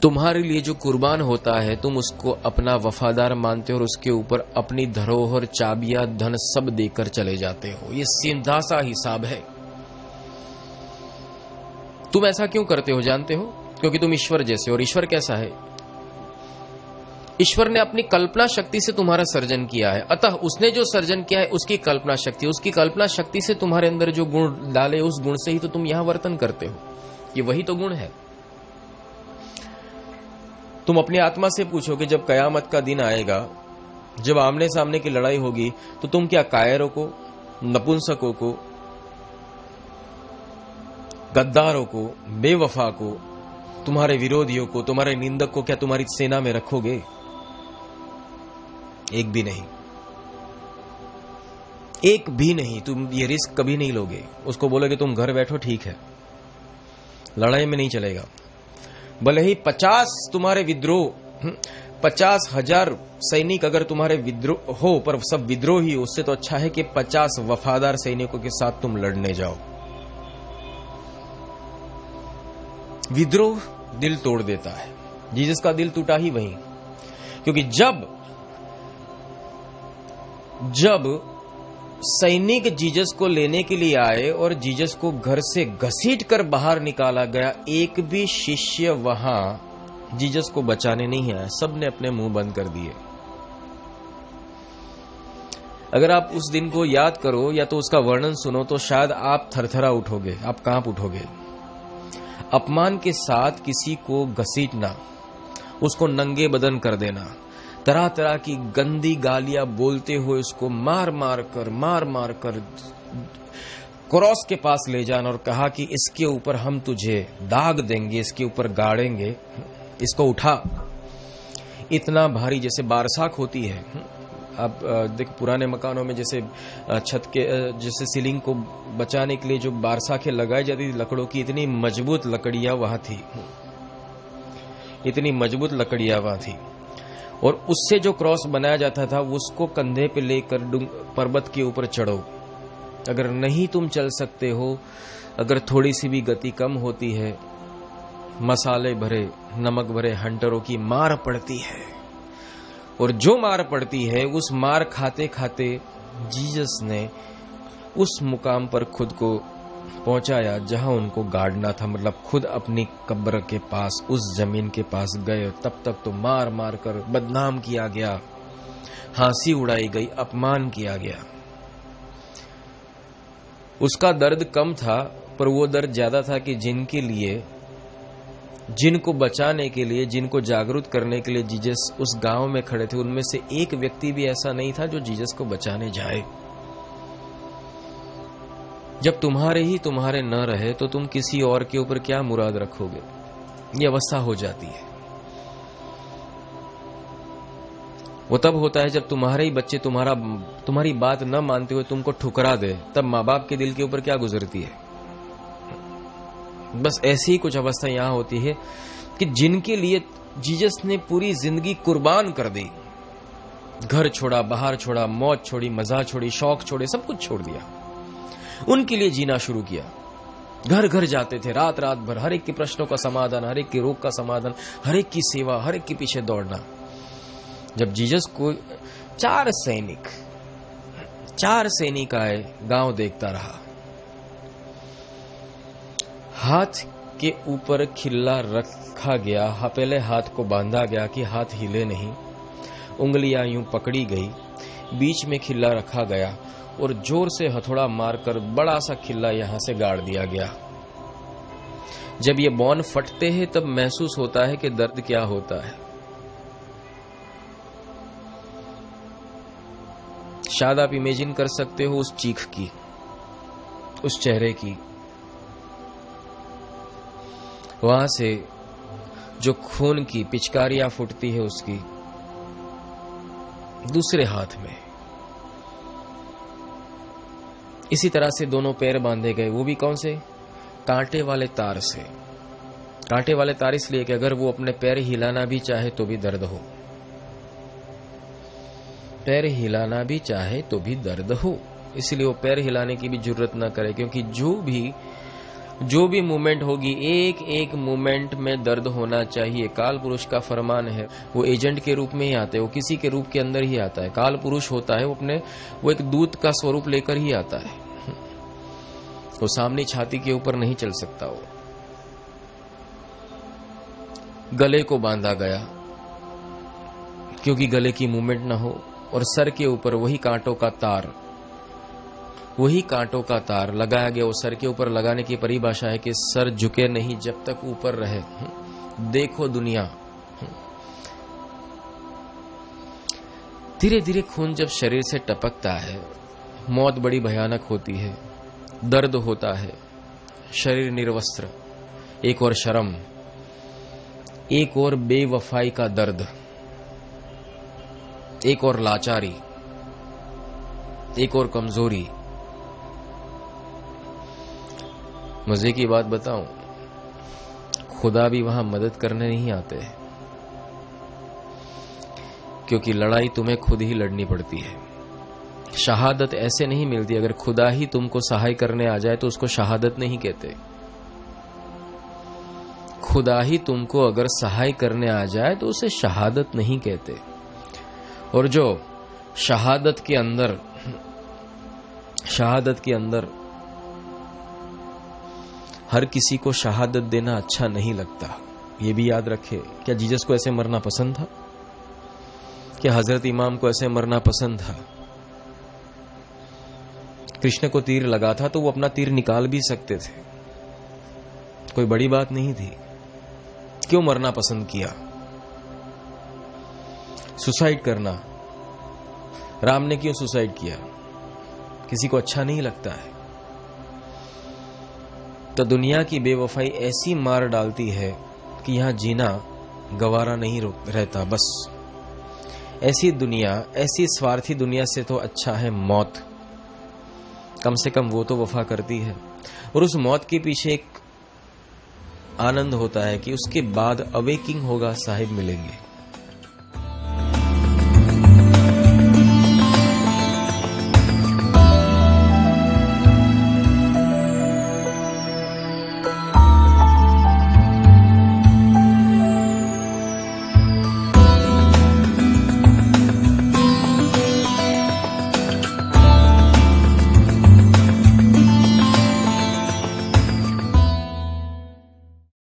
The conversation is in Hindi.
तुम्हारे लिए जो कुर्बान होता है तुम उसको अपना वफादार मानते हो और उसके ऊपर अपनी धरोहर, चाबियां, धन सब देकर चले जाते हो। ये सीधा सा हिसाब है। तुम ऐसा क्यों करते हो जानते हो? क्योंकि तुम ईश्वर जैसे हो। और ईश्वर कैसा है? ईश्वर ने अपनी कल्पना शक्ति से तुम्हारा सर्जन किया है, अतः उसने जो सर्जन किया है उसकी कल्पना शक्ति, उसकी कल्पना शक्ति से तुम्हारे अंदर जो गुण डाले उस गुण से ही तो तुम यहां वर्तन करते हो। ये वही तो गुण है। तुम अपनी आत्मा से पूछोगे जब कयामत का दिन आएगा, जब आमने सामने की लड़ाई होगी, तो तुम क्या कायरों को, नपुंसकों को, गद्दारों को, बेवफा को, तुम्हारे विरोधियों को, तुम्हारे निंदक को क्या तुम्हारी सेना में रखोगे? एक भी नहीं, एक भी नहीं। तुम ये रिस्क कभी नहीं लोगे। उसको बोलोगे तुम घर बैठो, ठीक है, लड़ाई में नहीं चलेगा। भले ही 50 तुम्हारे विद्रोह, 50,000 सैनिक अगर तुम्हारे विद्रोह हो, पर सब विद्रोही, उससे तो अच्छा है कि 50 वफादार सैनिकों के साथ तुम लड़ने जाओ। विद्रोह दिल तोड़ देता है। जीसस का दिल टूटा ही वहीं, क्योंकि जब सैनिक जीसस को लेने के लिए आए और जीसस को घर से घसीट कर बाहर निकाला गया, एक भी शिष्य वहां जीसस को बचाने नहीं आया। सबने अपने मुंह बंद कर दिए। अगर आप उस दिन को याद करो या तो उसका वर्णन सुनो तो शायद आप थरथरा उठोगे, आप कांप उठोगे। अपमान के साथ किसी को घसीटना, उसको नंगे बदन कर देना, तरह तरह की गंदी गालियां बोलते हुए उसको मार मार कर क्रॉस के पास ले जाना और कहा कि इसके ऊपर हम तुझे दाग देंगे, इसके ऊपर गाड़ेंगे, इसको उठा। इतना भारी, जैसे बारसाख होती है। अब देख, पुराने मकानों में जैसे छत के जैसे सीलिंग को बचाने के लिए जो बारसाखें लगाई जाती थी लकड़ों की, इतनी मजबूत लकड़ियां वहां थी, इतनी मजबूत लकड़ियां वहां थी। और उससे जो क्रॉस बनाया जाता था उसको कंधे पे लेकर पर्वत के ऊपर चढ़ो। अगर नहीं तुम चल सकते हो, अगर थोड़ी सी भी गति कम होती है, मसाले भरे, नमक भरे हंटरों की मार पड़ती है। और जो मार पड़ती है, उस मार खाते खाते जीसस ने उस मुकाम पर खुद को पहुंचाया जहां उनको गाड़ना था। मतलब खुद अपनी कब्र के पास, उस जमीन के पास गए। तब तक तो मार मार कर बदनाम किया गया, हंसी उड़ाई गई, अपमान किया गया। उसका दर्द कम था, पर वो दर्द ज्यादा था कि जिनके लिए, जिनको बचाने के लिए, जिनको जागरूक करने के लिए जीसस उस गांव में खड़े थे, उनमें से एक व्यक्ति भी ऐसा नहीं था जो जीसस को बचाने जाए। जब तुम्हारे न रहे तो तुम किसी और के ऊपर क्या मुराद रखोगे? ये अवस्था हो जाती है। वो तब होता है जब तुम्हारे ही बच्चे तुम्हारी बात न मानते हुए तुमको ठुकरा दे, तब माँ बाप के दिल के ऊपर क्या गुजरती है। बस ऐसी ही कुछ अवस्था यहां होती है कि जिनके लिए जीसस ने पूरी जिंदगी कुर्बान कर दी, घर छोड़ा, बाहर छोड़ा, मौत छोड़ी, मजा छोड़ी, शौक छोड़े, सब कुछ छोड़ दिया, उनके लिए जीना शुरू किया। घर घर जाते थे, रात रात भर, हर एक के प्रश्नों का समाधान, हर एक के रोग का समाधान, हर एक की सेवा, हर एक के पीछे दौड़ना। जब जीसस को 4 सैनिक आए, गांव देखता रहा। हाथ के ऊपर खिल्ला रखा गया, पहले हाथ को बांधा गया कि हाथ हिले नहीं, उंगलियां यूं पकड़ी गई, बीच में खिल्ला रखा गया और जोर से हथौड़ा मारकर बड़ा सा खिल्ला यहां से गाड़ दिया गया। जब ये बौन फटते हैं तब महसूस होता है कि दर्द क्या होता है। शायद आप इमेजिन कर सकते हो उस चीख की, उस चेहरे की, वहां से जो खून की पिचकारियां फूटती है उसकी। दूसरे हाथ में इसी तरह से दोनों पैर बांधे गए, वो भी कौन से? कांटे वाले तार से। कांटे वाले तार इसलिए कि अगर वो अपने पैर हिलाना भी चाहे तो भी दर्द हो, पैर हिलाना भी चाहे तो भी दर्द हो, इसलिए वो पैर हिलाने की भी जरूरत ना करे। क्योंकि जो भी जो भी मूवमेंट होगी, एक एक मूवमेंट में दर्द होना चाहिए। काल पुरुष का फरमान है, वो एजेंट के रूप में ही आते हैं, वो किसी के रूप के अंदर ही आता है। काल पुरुष होता है वो एक दूत का स्वरूप लेकर ही आता है। वो सामने छाती के ऊपर नहीं चल सकता। वो गले को बांधा गया क्योंकि गले की मूवमेंट ना हो, और सर के ऊपर वही कांटों का तार लगाया गया। वो सर के ऊपर लगाने की परिभाषा है कि सर झुके नहीं जब तक ऊपर रहे। देखो दुनिया, धीरे धीरे खून जब शरीर से टपकता है, मौत बड़ी भयानक होती है, दर्द होता है, शरीर निर्वस्त्र, एक और शर्म, एक और बेवफाई का दर्द, एक और लाचारी, एक और कमजोरी। मजे की बात बताऊं, खुदा भी वहां मदद करने नहीं आते, क्योंकि लड़ाई तुम्हें खुद ही लड़नी पड़ती है। शहादत ऐसे नहीं मिलती। अगर खुदा ही तुमको सहाय करने आ जाए तो उसको शहादत नहीं कहते। खुदा ही तुमको अगर सहाय करने आ जाए तो उसे शहादत नहीं कहते। और जो शहादत के अंदर हर किसी को शहादत देना अच्छा नहीं लगता, ये भी याद रखे। क्या जीसस को ऐसे मरना पसंद था? क्या हजरत इमाम को ऐसे मरना पसंद था? कृष्ण को तीर लगा था तो वो अपना तीर निकाल भी सकते थे, कोई बड़ी बात नहीं थी। क्यों मरना पसंद किया? सुसाइड करना, राम ने क्यों सुसाइड किया? किसी को अच्छा नहीं लगता है। तो दुनिया की बेवफाई ऐसी मार डालती है कि यहां जीना गवारा नहीं रहता। बस ऐसी दुनिया, ऐसी स्वार्थी दुनिया से तो अच्छा है मौत। कम से कम वो तो वफा करती है। और उस मौत के पीछे एक आनंद होता है कि उसके बाद अवेकिंग होगा, साहिब मिलेंगे।